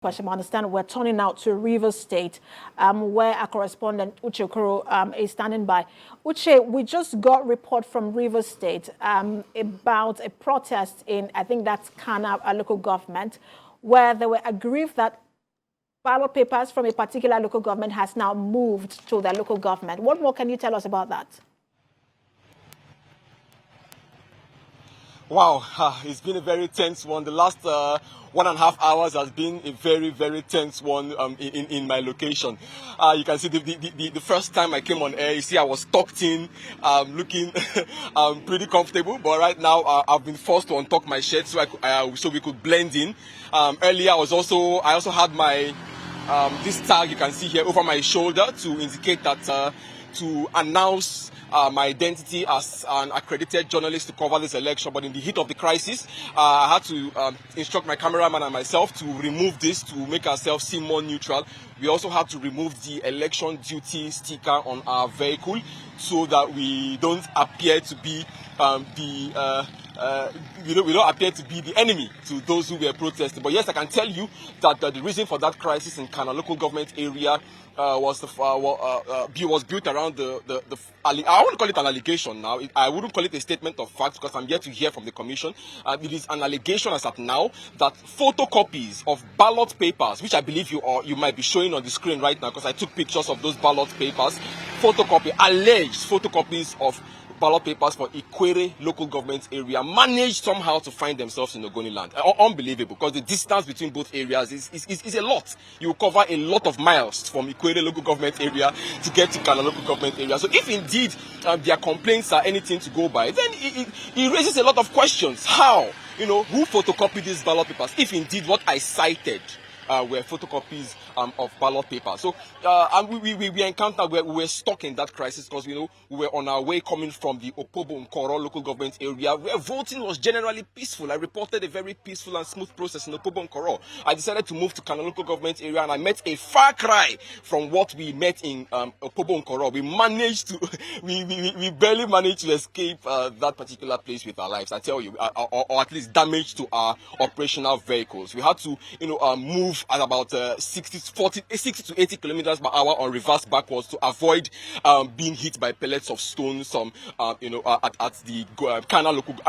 question. I understand we're turning now to Rivers State, where our correspondent Uche Okoro is standing by. Uche, we just got report from Rivers State about a protest in, I think that's Khana, a local government, where they were aggrieved that ballot papers from a particular local government has now moved to their local government. What more can you tell us about that? Wow, it's been a very tense one. The last 1.5 hours has been a very, very tense one in my location. You can see the first time I came on air, you see I was tucked in, looking pretty comfortable. But right now, I've been forced to untuck my shirt so we could blend in. Earlier, I also had my this tag you can see here over my shoulder to indicate that to announce my identity as an accredited journalist to cover this election. But in the heat of the crisis, I had to instruct my cameraman and myself to remove this to make ourselves seem more neutral. We also had to remove the election duty sticker on our vehicle so that we don't appear to be we don't appear to be the enemy to those who were protesting. But yes, I can tell you that the reason for that crisis in Khana local government area was built around I wouldn't call it an allegation now. I wouldn't call it a statement of fact because I'm yet to hear from the commission. It is an allegation as at now that photocopies of ballot papers, which I believe you might be showing on the screen right now because I took pictures of those ballot papers, alleged photocopies of ballot papers for Ikwere local government area managed somehow to find themselves in Ogoni land. Unbelievable, because the distance between both areas is a lot. You cover a lot of miles from Ikwere local government area to get to Khana local government area. So if indeed their complaints are anything to go by, then it raises a lot of questions. How? Who photocopied these ballot papers? If indeed what I cited were photocopies of ballot paper. So we encountered we were stuck in that crisis because we were on our way coming from the Okoro local government area where voting was generally peaceful. I reported a very peaceful and smooth process in Okoro. I decided to move to Khana local government area and I met a far cry from what we met in Okoro. We managed to we barely managed to escape that particular place with our lives. I tell you, or at least damage to our operational vehicles. We had to move at about 60 to 80 kilometers per hour on reverse backwards to avoid being hit by pellets of stones at the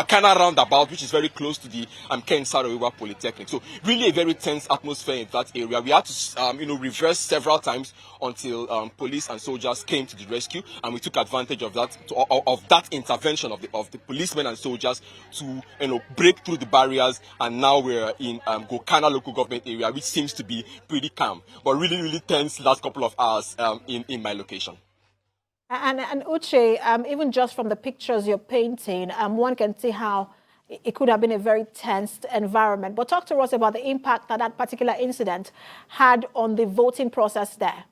Khana roundabout, which is very close to the Ken Sarawiwa Polytechnic. So really a very tense atmosphere in that area. We had to reverse several times until police and soldiers came to the rescue, and we took advantage of that intervention of the policemen and soldiers to break through the barriers, and now we're in Khana local government area, which seems to be pretty calm, but really, really tense last couple of hours in my location. And Uche, even just from the pictures you're painting, one can see how it could have been a very tense environment. But talk to us about the impact that particular incident had on the voting process there.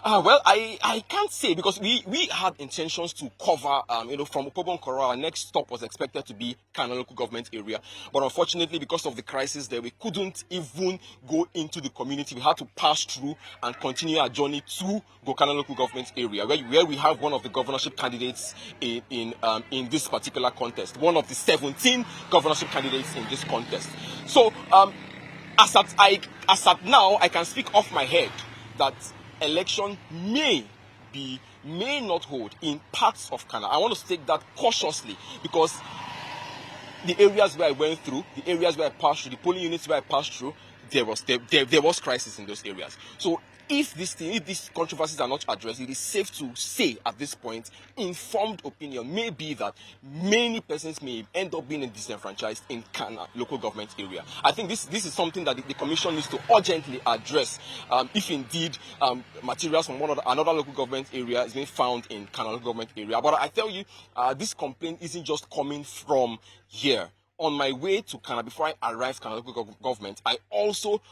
Well, I can't say because we had intentions to cover, from Okoro. Our next stop was expected to be Khana local government area. But unfortunately, because of the crisis there, we couldn't even go into the community. We had to pass through and continue our journey to Khana local government area, where we have one of the governorship candidates in this particular contest. One of the 17 governorship candidates in this contest. So, as at now, I can speak off my head that election may not hold in parts of Khana. I want to state that cautiously because the areas where I went through, the areas where I passed through, the polling units where I passed through, there was crisis in those areas. So if these controversies are not addressed, it is safe to say at this point, informed opinion may be that many persons may end up being disenfranchised in Khana local government area. I think this is something that the commission needs to urgently address if indeed materials from another local government area is being found in Khana local government area. But I tell you, this complaint isn't just coming from here. On my way to Khana, before I arrived Khana local government, I also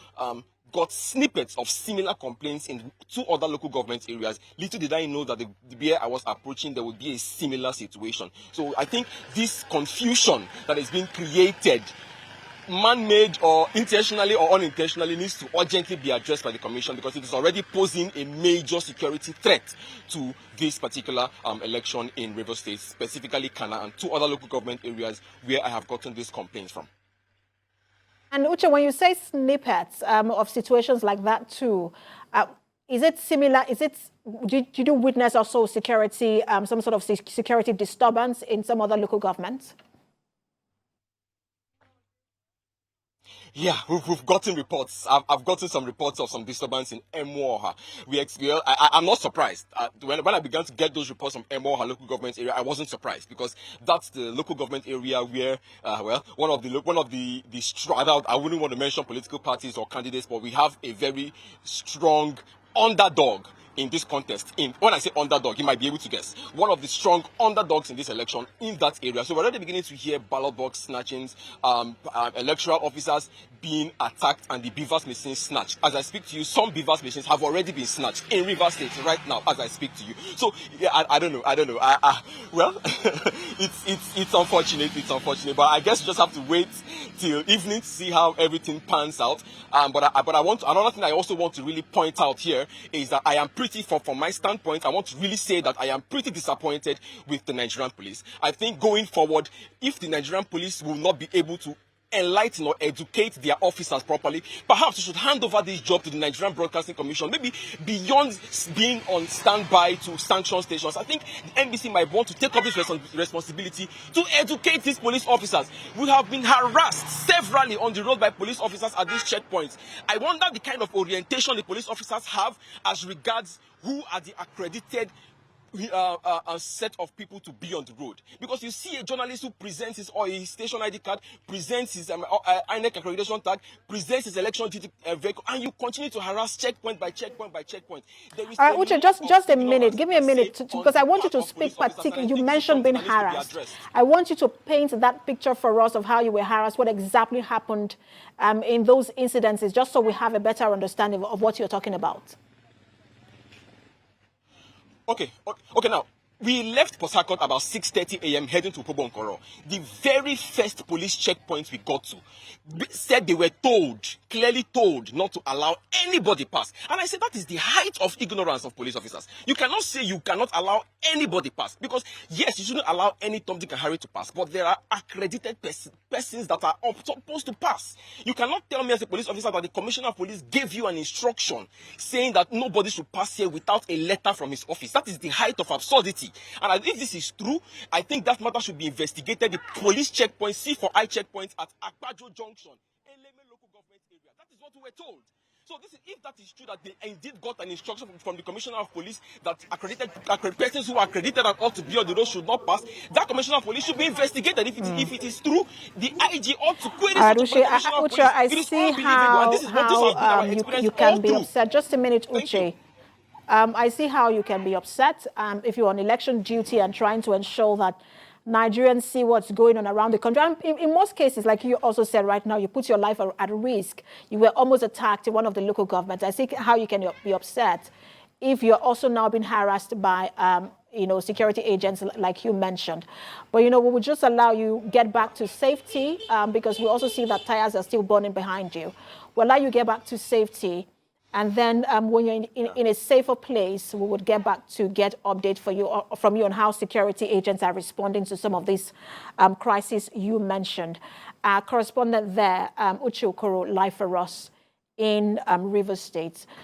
got snippets of similar complaints in 2 other local government areas. Little did I know that where I was approaching, there would be a similar situation. So I think this confusion that is being created, man-made or intentionally or unintentionally, needs to urgently be addressed by the commission because it is already posing a major security threat to this particular election in Rivers State, specifically Khana and 2 other local government areas where I have gotten these complaints from. And Uche, when you say snippets of situations like that too, is it similar? Did you witness also security, some sort of security disturbance in some other local governments? Yeah, we've gotten reports. I've gotten some reports of some disturbance in Emoha. I'm not surprised. When I began to get those reports from Emoha local government area, I wasn't surprised because that's the local government area where, one of the I wouldn't want to mention political parties or candidates, but we have a very strong underdog in this contest. When I say underdog, you might be able to guess. One of the strong underdogs in this election in that area. So we're already beginning to hear ballot box snatchings, electoral officers being attacked, and the beavers machines snatched. As I speak to you, some beavers machines have already been snatched in Rivers State right now as I speak to you. So yeah, I don't know. Well, it's unfortunate. It's unfortunate, but I guess we just have to wait till evening to see how everything pans out. But I want another thing I also want to really point out here is that I am from my standpoint, I want to really say that I am pretty disappointed with the Nigerian police. I think going forward, if the Nigerian police will not be able to enlighten or educate their officers properly, perhaps we should hand over this job to the Nigerian Broadcasting Commission, maybe beyond being on standby to sanction stations. I think the NBC might want to take up this responsibility to educate these police officers. We have been harassed severally on the road by police officers at these checkpoints. I wonder the kind of orientation the police officers have as regards who are the accredited a set of people to be on the road, because you see a journalist who presents his station ID card, presents his INEC accreditation tag, presents his election duty vehicle, and you continue to harass checkpoint by checkpoint by checkpoint. All right, Uche, just a minute. Give me a minute because I want you to speak particularly. You mentioned being harassed. I want you to paint that picture for us of how you were harassed, what exactly happened in those incidences, just so we have a better understanding of what you're talking about. Okay, now, we left Port Harcourt about 6:30 a.m. heading to Uche Okoro. The very first police checkpoint we got to said they were clearly told not to allow anybody pass. And I said that is the height of ignorance of police officers. You cannot say you cannot allow anybody pass, because yes, you shouldn't allow any Tom, Dick and Harry to pass, but there are accredited persons that are supposed to pass. You cannot tell me as a police officer that the commissioner of police gave you an instruction saying that nobody should pass here without a letter from his office. That is the height of absurdity. And if this is true, I think that matter should be investigated. The police checkpoint, C4I checkpoints at Akpajo Junction, Eleme local government area. That is what we were told. So if that is true, that they indeed got an instruction from the commissioner of police that accredited persons who are accredited and ought to be on the road should not pass, that commissioner of police should be investigated. If it is true, the IG ought to query Uche, I see how you can be upset. Just a minute, Uche. I see how you can be upset if you're on election duty and trying to ensure that Nigerians see what's going on around the country. And in most cases, like you also said right now, you put your life at risk. You were almost attacked in one of the local governments. I see how you can be upset if you're also now being harassed by security agents like you mentioned. But, we will just allow you get back to safety because we also see that tires are still burning behind you. We'll allow you get back to safety. And then when you're in a safer place, we would get back to get updates from you on how security agents are responding to some of these crises you mentioned. Correspondent there, Uche Okoro, live for us in Rivers State.